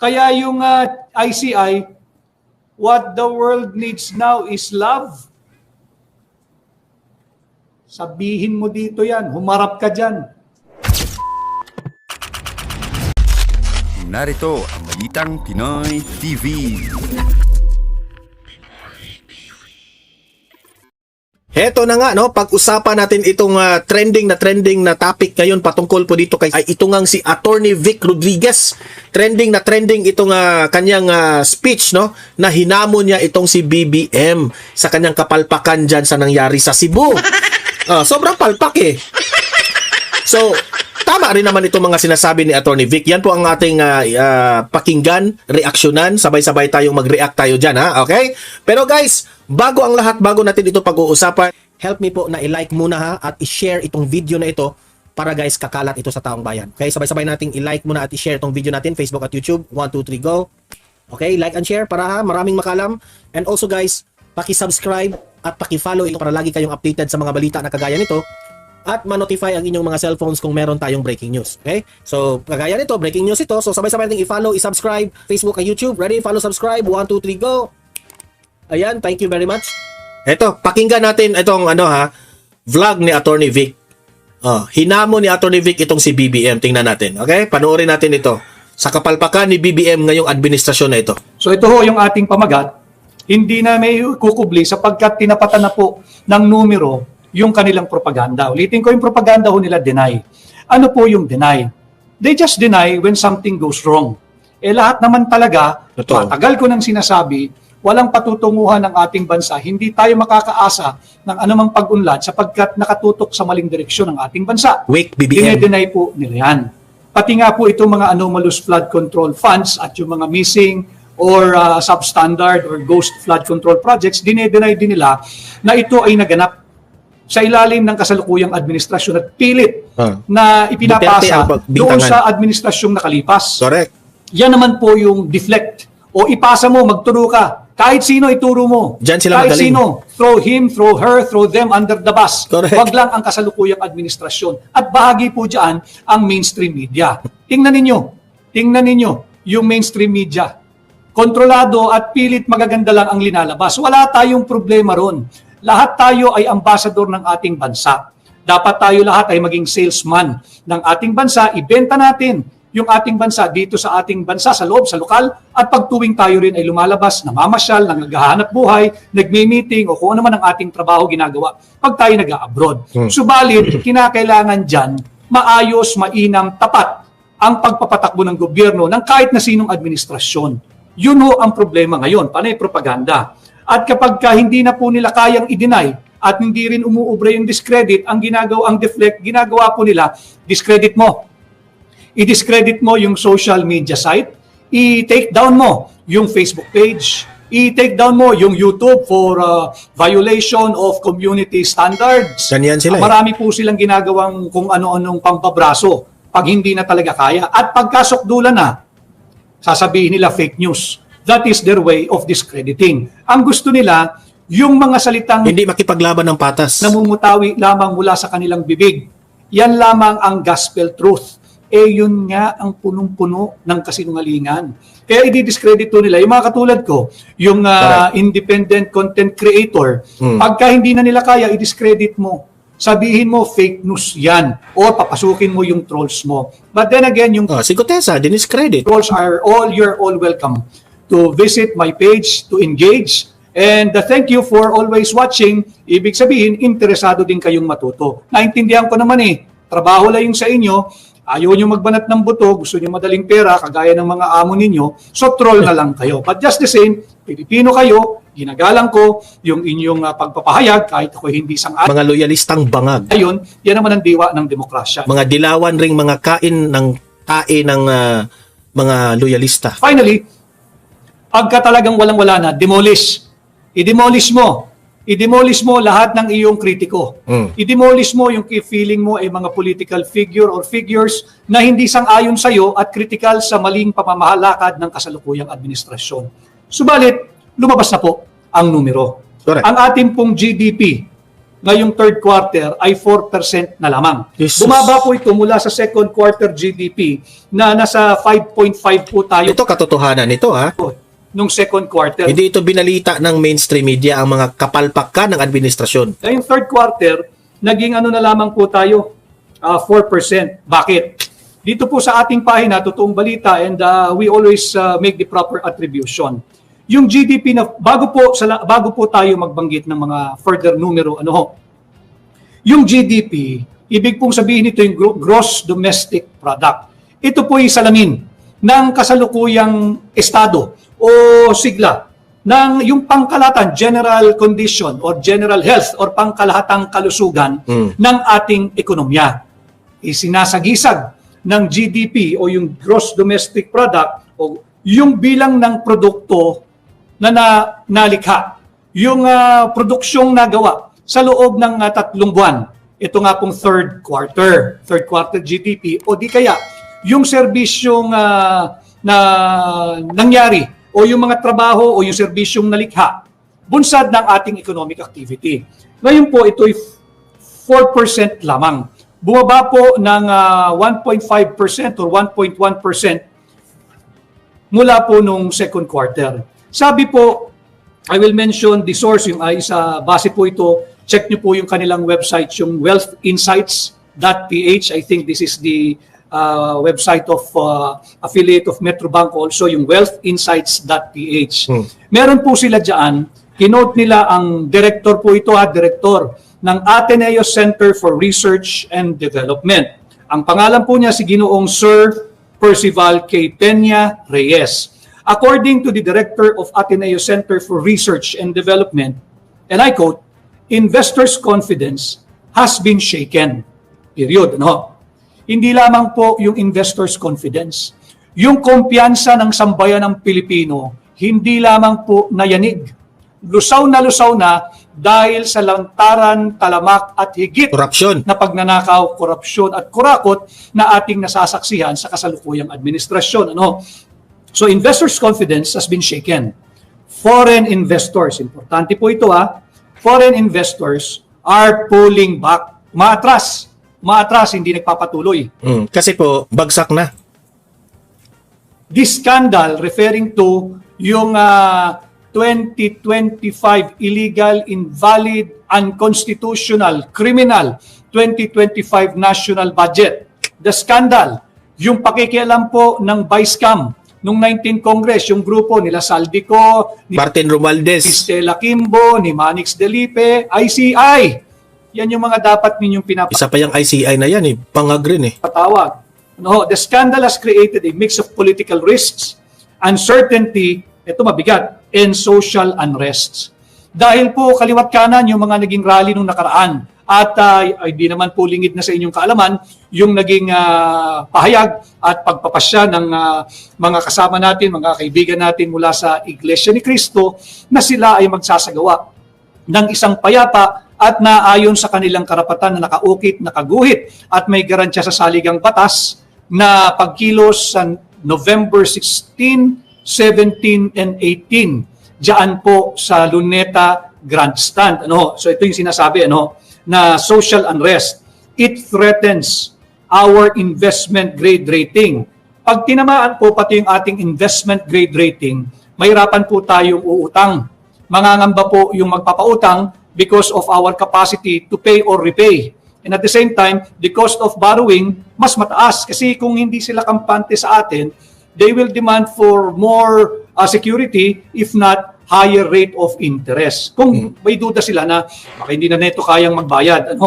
Kaya yung ICI, what the world needs now is love. Sabihin mo dito yan, humarap ka dyan. Narito ang Balitang Pinoy TV. Heto na nga, no, pag-usapan natin itong trending na topic ngayon patungkol po dito kay ay ito ngang si Attorney Vic Rodriguez. Trending itong kanyang speech, no, na hinamon niya itong si BBM sa kanyang kapalpakan dyan sa nangyari sa Cebu. Sobrang palpak eh. So, tama rin naman itong mga sinasabi ni Attorney Vic. Yan po ang ating pakinggan, reaksyonan. Sabay-sabay tayong mag-react tayo dyan, ha? Okay? Pero guys, bago ang lahat, bago natin ito pag-uusapan, help me po na i-like muna ha at i-share itong video na ito para guys, kakalat ito sa taong bayan. Okay? Sabay-sabay nating i-like muna at i-share itong video natin, Facebook at YouTube. 1, 2, 3, go! Okay? Like and share para ha, maraming makalam. And also guys, paki-subscribe at paki-follow ito para lagi kayong updated sa mga balita na kagaya nito. At ma-notify ang inyong mga cellphones kung meron tayong breaking news. Okay? So, kagaya nito, breaking news ito. So, sabay-sabay natin i-follow, i-subscribe, Facebook at YouTube. Ready? Follow, subscribe. 1, 2, 3, go! Ayan, thank you very much. Eto, pakinggan natin itong vlog ni Attorney Vic. Hinamon ni Attorney Vic itong si BBM. Tingnan natin. Okay? Panoorin natin ito. Sa kapalpakan ni BBM ngayong administrasyon na ito. So ito ho yung ating pamagat. Hindi na may kukubli sapagkat tinapatan na po ng numero yung kanilang propaganda. Ulitin ko yung propaganda ho nila, deny. Ano po yung deny? They just deny when something goes wrong. Lahat naman talaga, matagal ko nang sinasabi, walang patutunguhan ng ating bansa. Hindi tayo makakaasa ng anumang pag-unlad sapagkat nakatutok sa maling direksyon ng ating bansa. Wake, BBM. Dine-deny po nila yan. Pati nga po itong mga anomalous flood control funds at yung mga missing or substandard or ghost flood control projects, dine-deny din nila na ito ay naganap sa ilalim ng kasalukuyang administrasyon at pilit na ipinapasa doon sa administrasyong nakalipas. Correct. Yan naman po yung deflect. O ipasa mo, magturo ka. Kahit sino ituro mo. Diyan sila kahit magaling. sino. Throw him, throw her, throw them under the bus. Correct. Wag lang ang kasalukuyang administrasyon. At bahagi po dyan ang mainstream media. Tingnan ninyo yung mainstream media. Kontrolado at pilit magaganda lang ang linalabas. Wala tayong problema ron. Lahat tayo ay ambassador ng ating bansa. Dapat tayo lahat ay maging salesman ng ating bansa. Ibenta natin yung ating bansa dito sa ating bansa, sa loob, sa lokal. At pagtuwing tayo rin ay lumalabas, namamasyal, naghahanap buhay, nagme-meeting o kung ano man ang ating trabaho ginagawa pag tayo nag-abroad. Subalit, kinakailangan dyan maayos, mainam, tapat ang pagpapatakbo ng gobyerno ng kahit na sinong administrasyon. Yun ho ang problema ngayon, panay propaganda. At kapag hindi na po nila kayang i-deny at hindi rin umuubra yung discredit, ang deflect, ginagawa po nila, discredit mo. I-discredit mo yung social media site, i-take down mo yung Facebook page, i-take down mo yung YouTube for violation of community standards. Ganyan sila. Marami po silang ginagawang kung ano-anong pampabraso pag hindi na talaga kaya. At pagkasukdulan na, sasabihin nila fake news. That is their way of discrediting. Ang gusto nila, yung mga salitang hindi makipaglaban ng patas. Namumutawi lamang mula sa kanilang bibig. Yan lamang ang gospel truth. Yun nga ang punong-puno ng kasinungalingan. Kaya i-discredit nila. Yung mga katulad ko, yung independent content creator, pagka hindi na nila kaya, i-discredit mo. Sabihin mo, fake news yan. O papasukin mo yung trolls mo. But then again, yung Si Gutesa, diniscredit. trolls you're all welcome to visit my page, to engage. And thank you for always watching. Ibig sabihin, interesado din kayong matuto. Naintindihan ko naman trabaho lang yung sa inyo. Ayaw nyo magbanat ng buto, gusto nyo madaling pera, kagaya ng mga amo ninyo, so troll na lang kayo. But just the same, Pilipino kayo, ginagalang ko yung inyong pagpapahayag, kahit ako hindi sang-ayon. Mga loyalistang bangag. Ayun, yan naman ang diwa ng demokrasya. Mga dilawan ring mga kain ng tae ng mga loyalista. Finally, pagka talagang walang-wala na, demolish. I-demolish mo. I-demolish mo lahat ng iyong kritiko. I-demolish mo yung feeling mo ay mga political figure or figures na hindi sang-ayon sa iyo at kritikal sa maling pamamahalakad ng kasalukuyang administrasyon. Subalit, lumabas na po ang numero. Correct. Ang ating pong GDP ngayong third quarter ay 4% na lamang. Jesus. Bumaba po ito mula sa second quarter GDP na nasa 5.5 po tayo Ito katotohanan nito, ha? nung second quarter. Hindi ito binalita ng mainstream media, ang mga kapalpakan ng administrasyon. Ngayong third quarter, naging ano na lamang po tayo, 4%. Bakit? Dito po sa ating pahina, totoong balita, and we always make the proper attribution. Yung GDP na bago po tayo magbanggit ng mga further numero, yung GDP, ibig pong sabihin nito yung gross domestic product. Ito po yung salamin ng kasalukuyang estado o sigla ng yung pangkalahatan, general condition or general health or pangkalahatang kalusugan ng ating ekonomiya. Isinasagisag ng GDP o yung gross domestic product o yung bilang ng produkto na nalikha, yung produksyong nagawa sa loob ng 3 buwan. Ito nga pong third quarter GDP o di kaya yung serbisyong na nangyari o yung mga trabaho o yung serbisyong nalikha bunsad ng ating economic activity. Ngayon po ito'y 4% lamang. Bumaba po ng 1.5% or 1.1% mula po nung second quarter. Sabi po, I will mention the source, yung ay sa base po ito, check nyo po yung kanilang website, yung wealthinsights.ph. I think this is the website of affiliate of Metrobank also, yung wealthinsights.ph. Meron po sila dyan, kinote nila ang director po ito, director ng Ateneo Center for Research and Development. Ang pangalan po niya si Ginoong Sir Percival K. Peña Reyes. According to the director of Ateneo Center for Research and Development, and I quote, investors' confidence has been shaken. Period. Hindi lamang po yung investors' confidence. Yung kumpiyansa ng sambayan ng Pilipino, hindi lamang po nayanig. Lusaw na dahil sa lantaran, talamak at higit Korupsyon. na pagnanakaw, korupsyon at kurakot na ating nasasaksihan sa kasalukuyang administrasyon. So investors' confidence has been shaken. Foreign investors, importante po ito foreign investors are pulling back. Maatras, hindi nagpapatuloy. Kasi po, bagsak na. This scandal referring to yung 2025 illegal, invalid, unconstitutional, criminal 2025 national budget. The scandal, yung pakikialam po ng Vice-Cam nung 19 Congress, yung grupo nila Saldico, ni Martin Romualdez. Stella Kimbo, ni Manix Delipe, ICI. Yan yung mga dapat ninyong Isa pa yung ICI na yan, pangagrin pinapatawag. The scandal has created a mix of political risks, uncertainty, ito mabigat, and social unrests. Dahil po kaliwat kanan yung mga naging rally nung nakaraan at hindi naman po lingid na sa inyong kaalaman yung naging pahayag at pagpapasya ng mga kasama natin, mga kaibigan natin mula sa Iglesia ni Cristo na sila ay magsasagawa ng isang payapa at naayon sa kanilang karapatan na nakaukit, nakaguhit at may garantiya sa saligang batas na pagkilos sa November 16, 17, and 18 diyan po sa Luneta Grandstand. So ito yung sinasabi na social unrest. It threatens our investment grade rating. Pag tinamaan po pati yung ating investment grade rating, mahirapan po tayong uutang. Mangangamba po yung magpapautang because of our capacity to pay or repay. And at the same time, the cost of borrowing mas mataas kasi kung hindi sila kampante sa atin, they will demand for more security if not higher rate of interest. Kung may duda sila na baka hindi na neto kayang magbayad,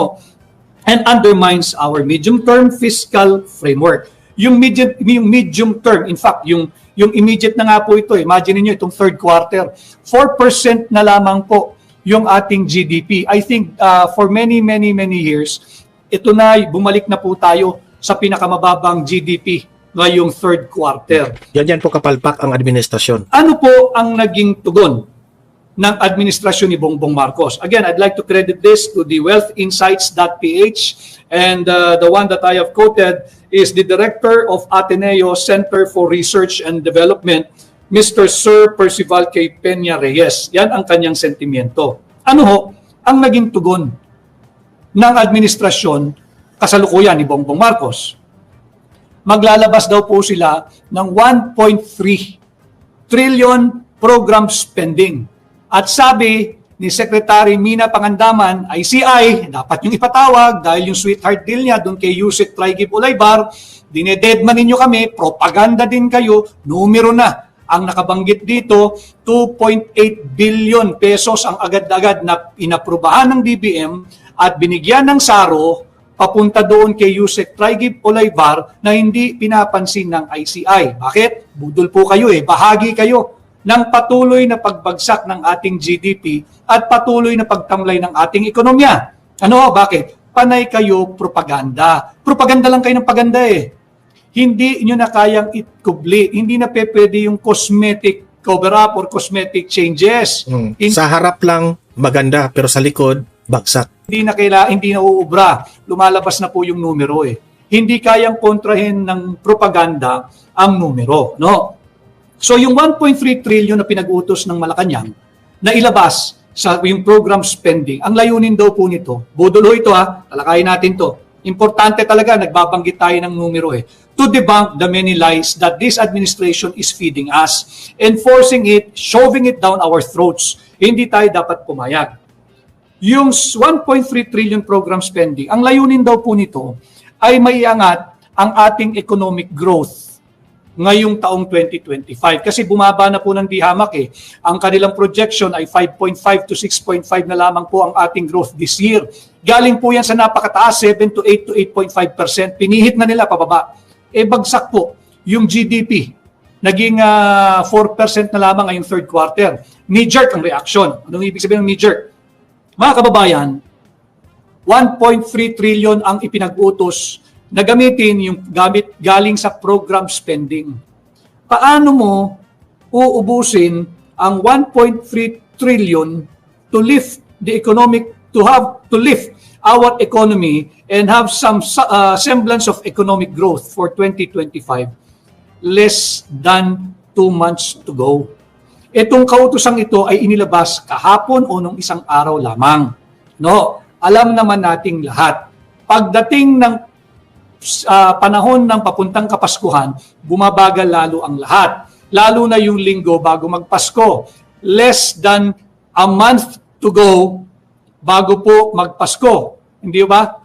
and undermines our medium-term fiscal framework. Yung medium term, in fact, yung immediate na nga po ito, imagine niyo itong third quarter, 4% na lamang po yung ating GDP. I think for many years, ito na, bumalik na po tayo sa pinakamababang GDP ngayong third quarter. Yan po kapalpak ang administrasyon. Ano po ang naging tugon ng administrasyon ni Bongbong Marcos? Again, I'd like to credit this to the wealthinsights.ph, and the one that I have quoted is the director of Ateneo Center for Research and Development, Mr. Sir Percival K. Peña Reyes. Yan ang kanyang sentimiento. Ano ang naging tugon ng administrasyon kasalukuyan ni Bongbong Marcos. Maglalabas daw po sila ng 1.3 trillion program spending. At sabi ni Secretary Mina Pangandaman, ICI, dapat yung ipatawag dahil yung sweetheart deal niya doon kay Yusek Traigib Ulaybar, dinededman ninyo kami, propaganda din kayo, numero na. Ang nakabanggit dito, 2.8 billion pesos ang agad-agad na inaprubahan ng DBM at binigyan ng SARO papunta doon kay Yusek Traigib Ulaybar na hindi pinapansin ng ICI. Bakit? Budol po kayo bahagi kayo ng patuloy na pagbagsak ng ating GDP at patuloy na pagtamlay ng ating ekonomiya. Ano? Bakit? Panay kayo propaganda. Propaganda lang kayo ng paganda Hindi nyo na kayang itkubli. Hindi na pwede yung cosmetic cover-up or cosmetic changes. Sa harap lang maganda, pero sa likod bagsak. Hindi na uubra. Lumalabas na po yung numero Hindi kayang kontrahin ng propaganda ang numero. No? So yung 1.3 trillion na pinag-utos ng Malacanang na ilabas sa yung program spending, ang layunin daw po nito, budol ito talakayin natin to. Importante talaga, nagbabanggit tayo ng numero to debunk the many lies that this administration is feeding us, enforcing it, shoving it down our throats. Hindi tayo dapat pumayag. Yung 1.3 trillion program spending, ang layunin daw po nito ay maiangat ang ating economic growth ngayong taong 2025. Kasi bumaba na po ng dihamak Ang kanilang projection ay 5.5 to 6.5 na lamang po ang ating growth this year. Galing po yan sa napakataas, 7 to 8 to 8.5%. Pinihit na nila pababa. Bagsak po yung GDP. Naging 4% na lamang ngayong third quarter. Knee-jerk ang reaction. Anong ibig sabihin ng knee-jerk? Mga kababayan, 1.3 trillion ang ipinag-utos na gamitin yung galing sa program spending. Paano mo uubusin ang 1.3 trillion to lift the economic, to lift our economy and have some semblance of economic growth for 2025? Less than 2 months to go. Itong kautosang ito ay inilabas kahapon o nung isang araw lamang. No, alam naman nating lahat. Pagdating ng panahon ng papuntang Kapaskuhan, bumabagal lalo ang lahat. Lalo na yung linggo bago magpasko. Less than a month to go bago po magpasko. Hindi ba?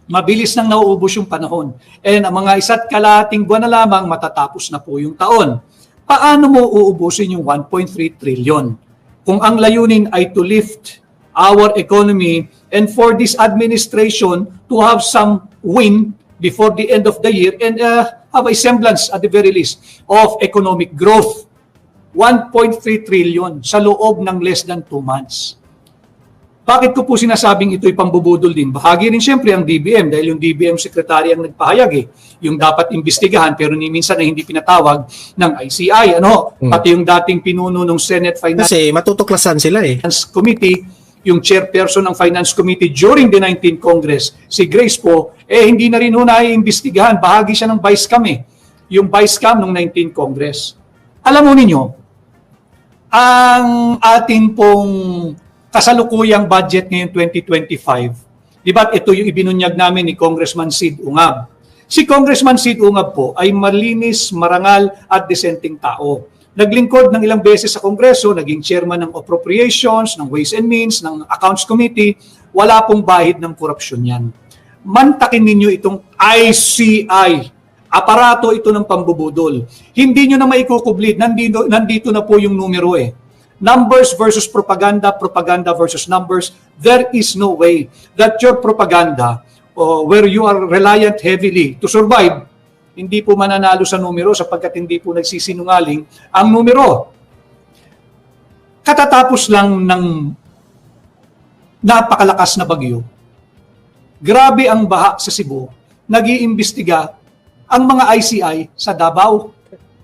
Mabilis nang nauubos yung panahon. And ang mga isa't kalahating buwan na lamang matatapos na po yung taon. Paano mo uubusin yung 1.3 trillion? Kung ang layunin ay to lift our economy and for this administration to have some win before the end of the year and have a semblance at the very least of economic growth. 1.3 trillion sa loob ng less than 2 months. Bakit ko po sinasabing ito'y pambubudol din? Bahagi rin siyempre ang DBM dahil yung DBM secretary ang nagpahayag yung dapat imbestigahan pero ni minsan na hindi pinatawag ng ICI. Pati yung dating pinuno ng Senate Finance Kasi matutuklasan sila Committee, yung chairperson ng Finance Committee during the 19th Congress, si Grace po, hindi na rin naiimbestigahan. Bahagi siya ng Vice Cam yung Vice Cam ng 19th Congress. Alam mo ninyo, ang atin pong kasalukuyang budget ngayon 2025, di ba ito yung ibinunyag namin ni Congressman Sid Ungab. Si Congressman Sid Ungab po ay malinis, marangal at disenteng tao. Naglingkod ng ilang beses sa Kongreso, naging chairman ng Appropriations, ng Ways and Means, ng Accounts Committee, wala pong bahid ng korupsyon yan. Mantakin ninyo itong ICI. Aparato ito ng pambubudol. Hindi nyo na maikukublit, nandito na po yung numero Numbers versus propaganda, propaganda versus numbers. There is no way that your propaganda, where you are reliant heavily to survive, hindi po mananalo sa numero sapagkat hindi po nagsisinungaling ang numero. Katatapos lang ng napakalakas na bagyo, grabe ang baha sa Cebu, nag-iimbestiga ang mga ICI sa Davao,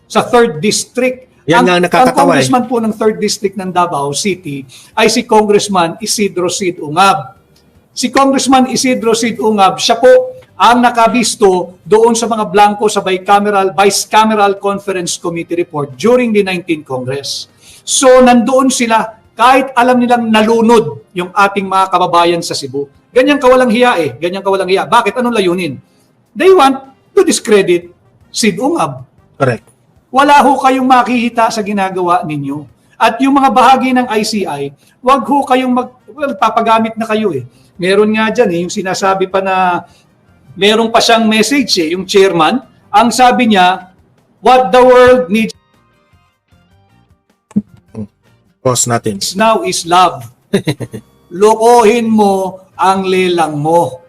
sa 3rd District. Yan nga nakakatawa. Ang congressman po ng 3rd District ng Davao City ay si Congressman Isidro Sid Ungab. Si Congressman Isidro Sid Ungab, siya po ang nakabisto doon sa mga blanco sa Bicameral Conference Committee report during the 19th Congress. So nandoon sila kahit alam nilang nalunod yung ating mga kababayan sa Cebu. Ganyan kawalang hiya eh. Ganyan kawalang hiya. Bakit? Anong layunin? They want to discredit Sid Ungab. Correct. Wala ho kayong makikita sa ginagawa ninyo. At yung mga bahagi ng ICI, wag ho kayong papagamit na kayo eh. Meron nga dyan eh, yung sinasabi pa na meron pa siyang message eh, yung chairman. Ang sabi niya, what the world needs Pause natin. now is love. Lokohin mo ang lelang mo.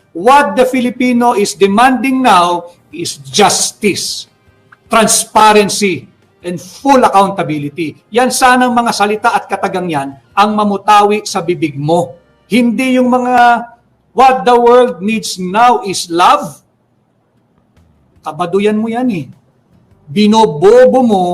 What the Filipino is demanding now is justice, transparency, and full accountability. Yan sanang mga salita at katagang yan ang mamutawi sa bibig mo. Hindi yung mga what the world needs now is love. Kabaduyan mo yan eh. Binobobo mo.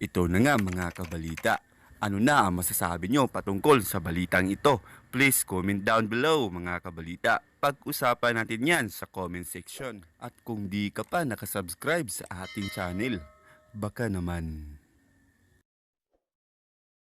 Ito na nga mga kabalita. Ano na ang masasabi nyo patungkol sa balitang ito? Please comment down below mga kabalita. Pag-usapan natin yan sa comment section. At kung di ka pa nakasubscribe sa ating channel, baka naman